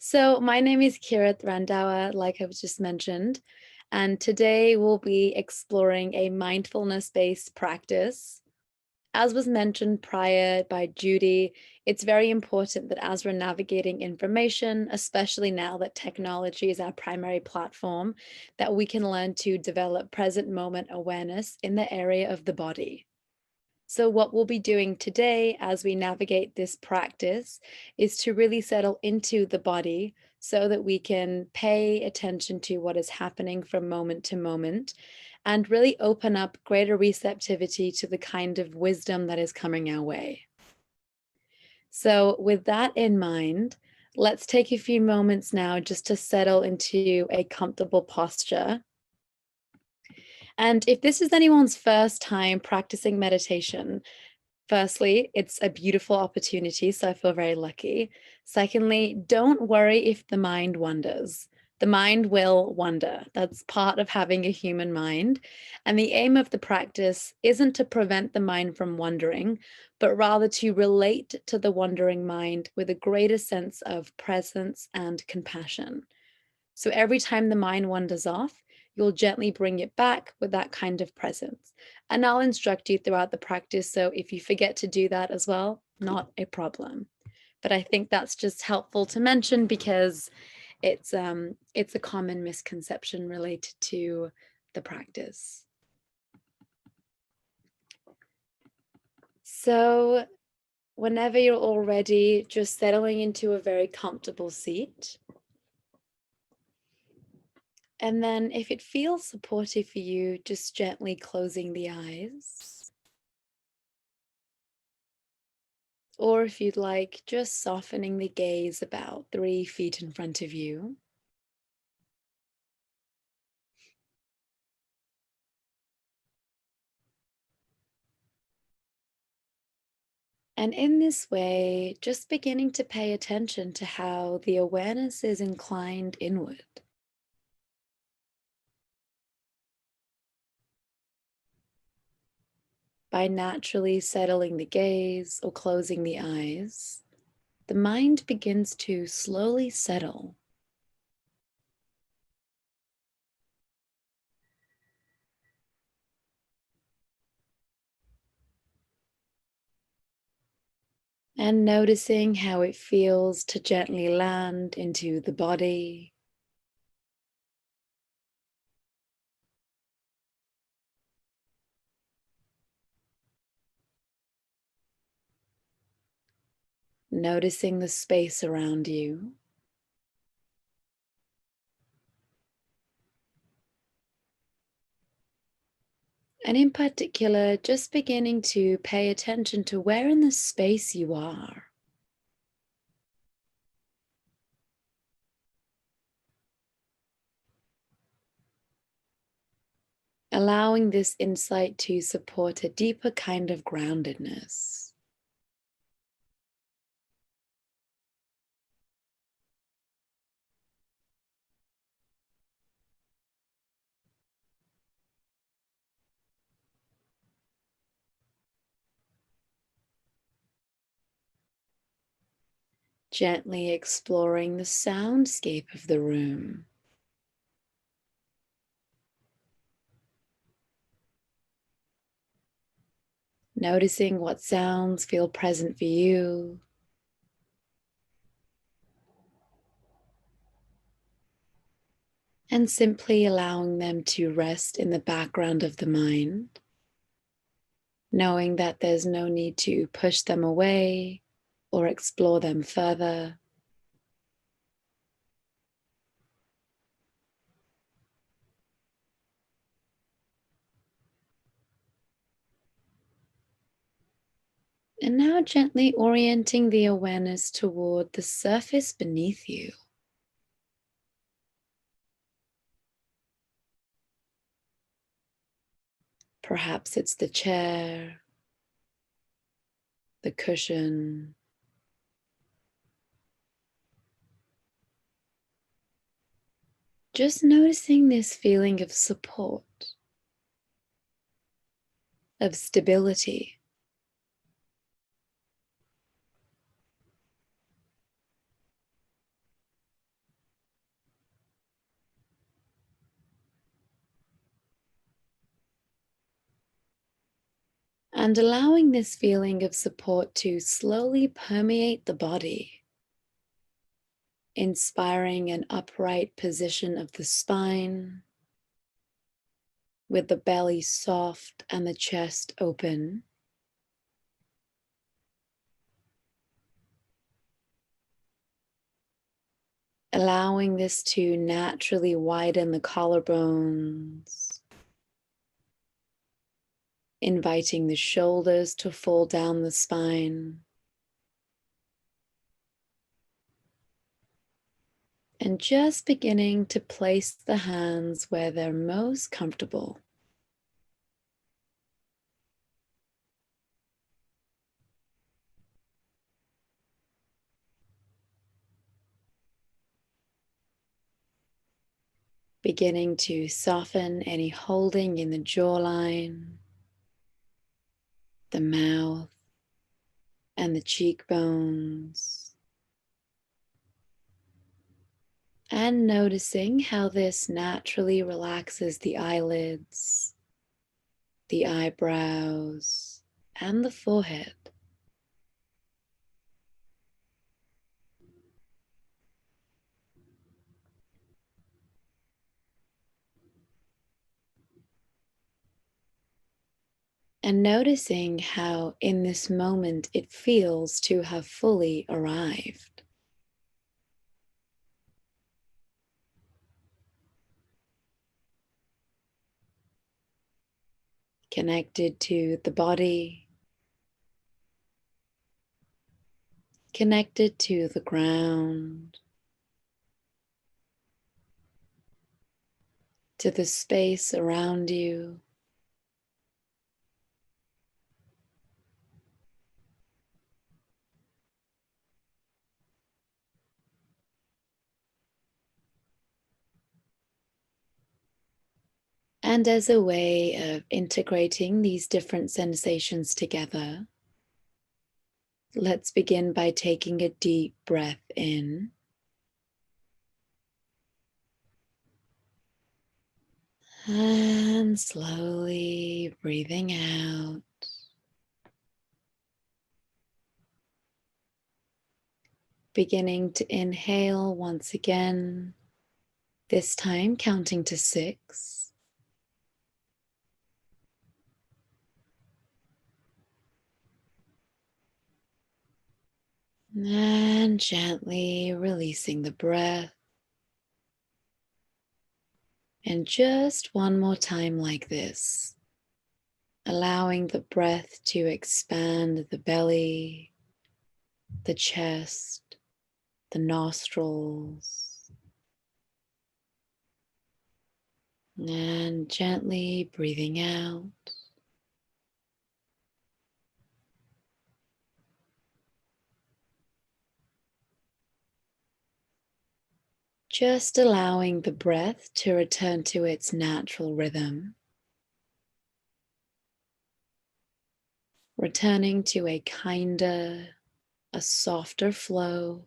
So my name is Kirat Randhawa, like I've just mentioned, and today we'll be exploring a mindfulness-based practice. As was mentioned prior by Judy, it's very important that as we're navigating information, especially now that technology is our primary platform, that we can learn to develop present moment awareness in the area of the body. So what we'll be doing today as we navigate this practice is to really settle into the body so that we can pay attention to what is happening from moment to moment and really open up greater receptivity to the kind of wisdom that is coming our way. So with that in mind, let's take a few moments now just to settle into a comfortable posture. And if this is anyone's first time practicing meditation, firstly, it's a beautiful opportunity, so I feel very lucky. Secondly, don't worry if the mind wanders. The mind will wander. That's part of having a human mind. And the aim of the practice isn't to prevent the mind from wandering, but rather to relate to the wandering mind with a greater sense of presence and compassion. So every time the mind wanders off, you'll gently bring it back with that kind of presence. And I'll instruct you throughout the practice. So if you forget to do that as well, not a problem. But I think that's just helpful to mention because it's a common misconception related to the practice. So whenever you're all ready, just settling into a very comfortable seat. And then if it feels supportive for you, just gently closing the eyes. Or if you'd like, just softening the gaze about 3 feet in front of you. And in this way, just beginning to pay attention to how the awareness is inclined inward. By naturally settling the gaze or closing the eyes, the mind begins to slowly settle. And noticing how it feels to gently land into the body. Noticing the space around you. And in particular, just beginning to pay attention to where in the space you are. Allowing this insight to support a deeper kind of groundedness. Gently exploring the soundscape of the room. Noticing what sounds feel present for you. And simply allowing them to rest in the background of the mind, knowing that there's no need to push them away or explore them further. And now gently orienting the awareness toward the surface beneath you. Perhaps it's the chair, the cushion, just noticing this feeling of support, of stability. And allowing this feeling of support to slowly permeate the body, inspiring an upright position of the spine, with the belly soft and the chest open. Allowing this to naturally widen the collarbones, inviting the shoulders to fall down the spine, and just beginning to place the hands where they're most comfortable. Beginning to soften any holding in the jawline, the mouth, and the cheekbones. And noticing how this naturally relaxes the eyelids, the eyebrows, and the forehead. And noticing how in this moment it feels to have fully arrived. Connected to the body, connected to the ground, to the space around you. And as a way of integrating these different sensations together, let's begin by taking a deep breath in and slowly breathing out. Beginning to inhale once again, this time counting to 6. And gently releasing the breath. And just one more time like this, allowing the breath to expand the belly, the chest, the nostrils, and gently breathing out. Just allowing the breath to return to its natural rhythm, returning to a kinder, a softer flow.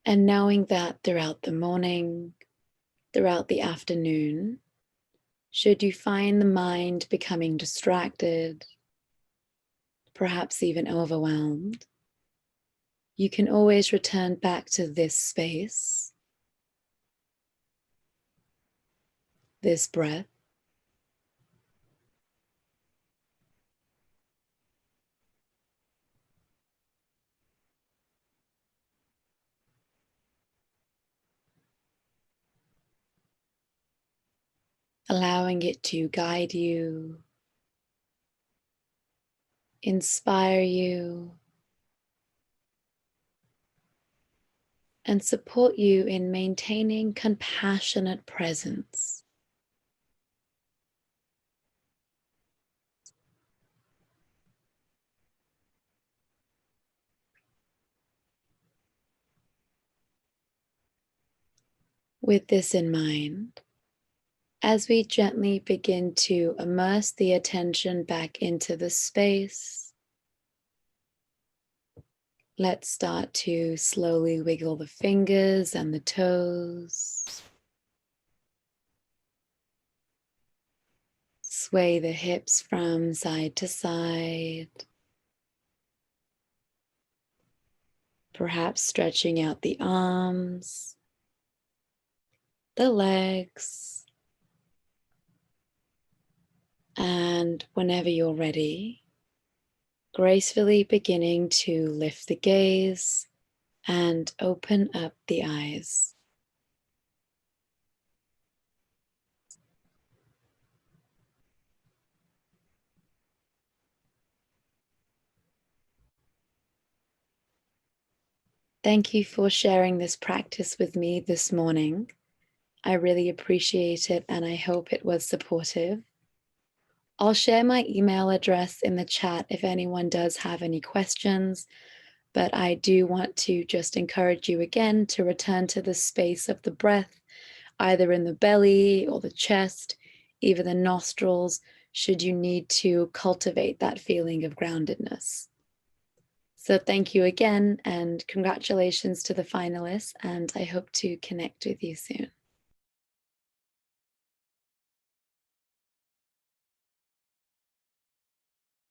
And knowing that throughout the morning, throughout the afternoon, should you find the mind becoming distracted, perhaps even overwhelmed, you can always return back to this space, this breath, allowing it to guide you, inspire you, and support you in maintaining compassionate presence. With this in mind, as we gently begin to immerse the attention back into the space, Let's start to slowly wiggle the fingers and the toes. Sway the hips from side to side. Perhaps stretching out the arms, the legs. And whenever you're ready, gracefully beginning to lift the gaze and open up the eyes. Thank you for sharing this practice with me this morning. I really appreciate it and I hope it was supportive. I'll share my email address in the chat if anyone does have any questions, but I do want to just encourage you again to return to the space of the breath, either in the belly or the chest, even the nostrils, should you need to cultivate that feeling of groundedness. So thank you again and congratulations to the finalists, and I hope to connect with you soon.